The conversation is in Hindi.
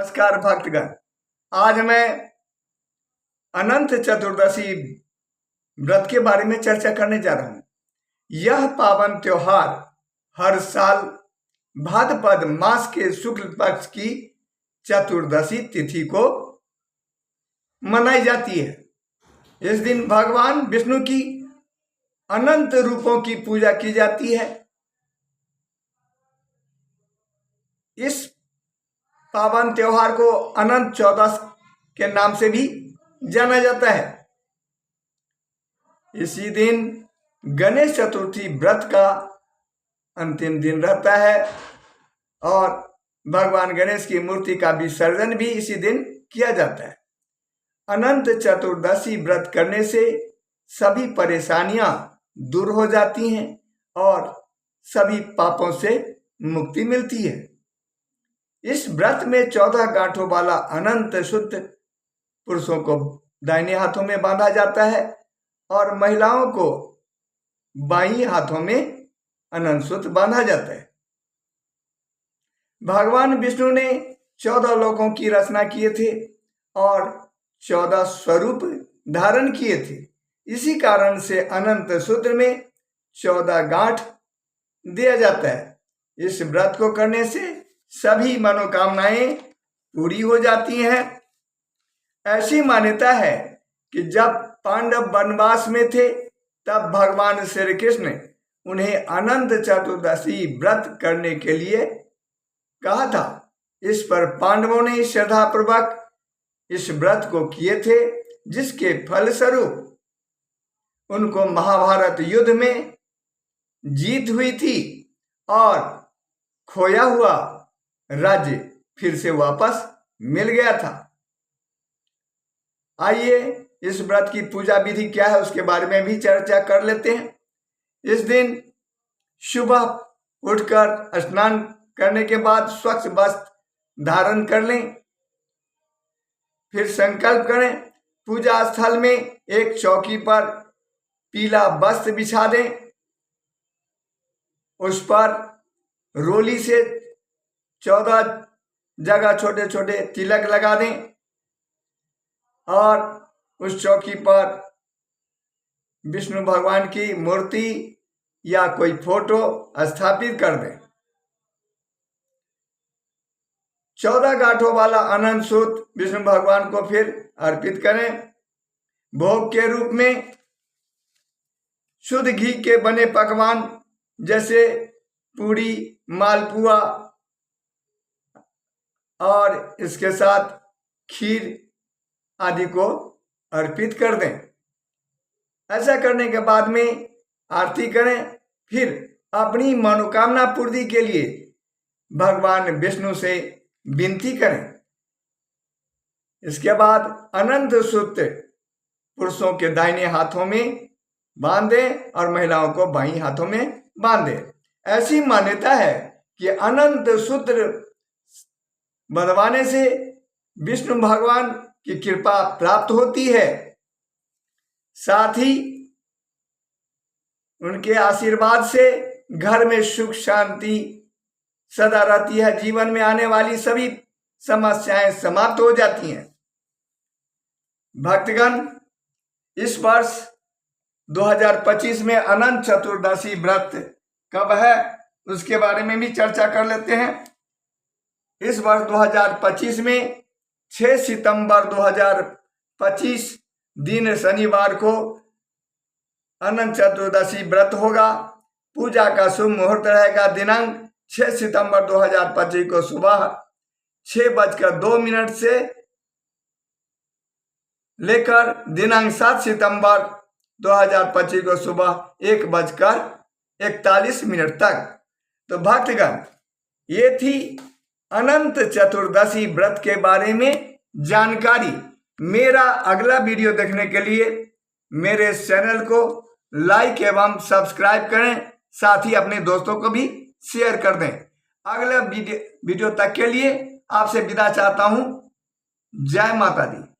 नमस्कार भक्तगण, आज मैं अनंत चतुर्दशी व्रत के बारे में चर्चा करने जा रहा हूं। यह पावन त्योहार हर साल भाद्रपद मास के शुक्ल पक्ष की चतुर्दशी तिथि को मनाई जाती है। इस दिन भगवान विष्णु की अनंत रूपों की पूजा की जाती है। इस पावन त्योहार को अनंत चौदस के नाम से भी जाना जाता है। इसी दिन गणेश चतुर्थी व्रत का अंतिम दिन रहता है और भगवान गणेश की मूर्ति का विसर्जन भी इसी दिन किया जाता है। अनंत चतुर्दशी व्रत करने से सभी परेशानियां दूर हो जाती हैं और सभी पापों से मुक्ति मिलती है। इस व्रत में 14 गांठों वाला अनंत शुद्ध पुरुषों को दाहिने हाथों में बांधा जाता है और महिलाओं को बाईं हाथों में अनंत सूत्र बांधा जाता है। भगवान विष्णु ने 14 लोकों की रचना किए थे और 14 स्वरूप धारण किए थे। इसी कारण से अनंत सूत्र में 14 गांठ दिया जाता है। इस व्रत को करने से सभी मनोकामनाएं पूरी हो जाती हैं। ऐसी मान्यता है कि जब पांडव वनवास में थे तब भगवान श्री कृष्ण उन्हें अनंत चतुर्दशी व्रत करने के लिए कहा था। इस पर पांडवों ने श्रद्धापूर्वक इस व्रत को किए थे, जिसके फलस्वरूप उनको महाभारत युद्ध में जीत हुई थी और खोया हुआ राज्य फिर से वापस मिल गया था। आइए इस व्रत की पूजा विधि क्या है उसके बारे में भी चर्चा कर लेते हैं। इस दिन सुबह उठकर स्नान करने के बाद स्वच्छ वस्त्र धारण कर लें। फिर संकल्प करें। पूजा स्थल में एक चौकी पर पीला वस्त्र बिछा दें। उस पर रोली से 14 जगह छोटे छोटे तिलक लगा दें और उस चौकी पर विष्णु भगवान की मूर्ति या कोई फोटो स्थापित कर दें। 14 गांठों वाला अनंत सूत्र विष्णु भगवान को फिर अर्पित करें। भोग के रूप में शुद्ध घी के बने पकवान जैसे पूरी, मालपुआ और इसके साथ खीर आदि को अर्पित कर दें। ऐसा करने के बाद में आरती करें। फिर अपनी मनोकामना पूर्ति के लिए भगवान विष्णु से विनती करें। इसके बाद अनंत सूत्र पुरुषों के दाहिने हाथों में बांधें और महिलाओं को बाईं हाथों में बांधें। ऐसी मान्यता है कि अनंत सूत्र बंधवाने से विष्णु भगवान की कृपा प्राप्त होती है। साथ ही उनके आशीर्वाद से घर में सुख शांति सदा रहती है। जीवन में आने वाली सभी समस्याएं समाप्त हो जाती हैं। भक्तगण, इस वर्ष 2025 में अनंत चतुर्दशी व्रत कब है उसके बारे में भी चर्चा कर लेते हैं। इस वर्ष 2025 में 6 सितंबर 2025 दिन शनिवार को अनंत चतुर्दशी व्रत होगा। पूजा का शुभ मुहूर्त रहेगा दिनांक 6 सितंबर 2025 को सुबह 6:02 से लेकर दिनांक 7 सितंबर 2025 को सुबह 1:41 तक। तो भक्तगण, ये थी अनंत चतुर्दशी व्रत के बारे में जानकारी। मेरा अगला वीडियो देखने के लिए मेरे चैनल को लाइक एवं सब्सक्राइब करें। साथ ही अपने दोस्तों को भी शेयर कर दें। अगला वीडियो तक के लिए आपसे विदा चाहता हूं। जय माता दी।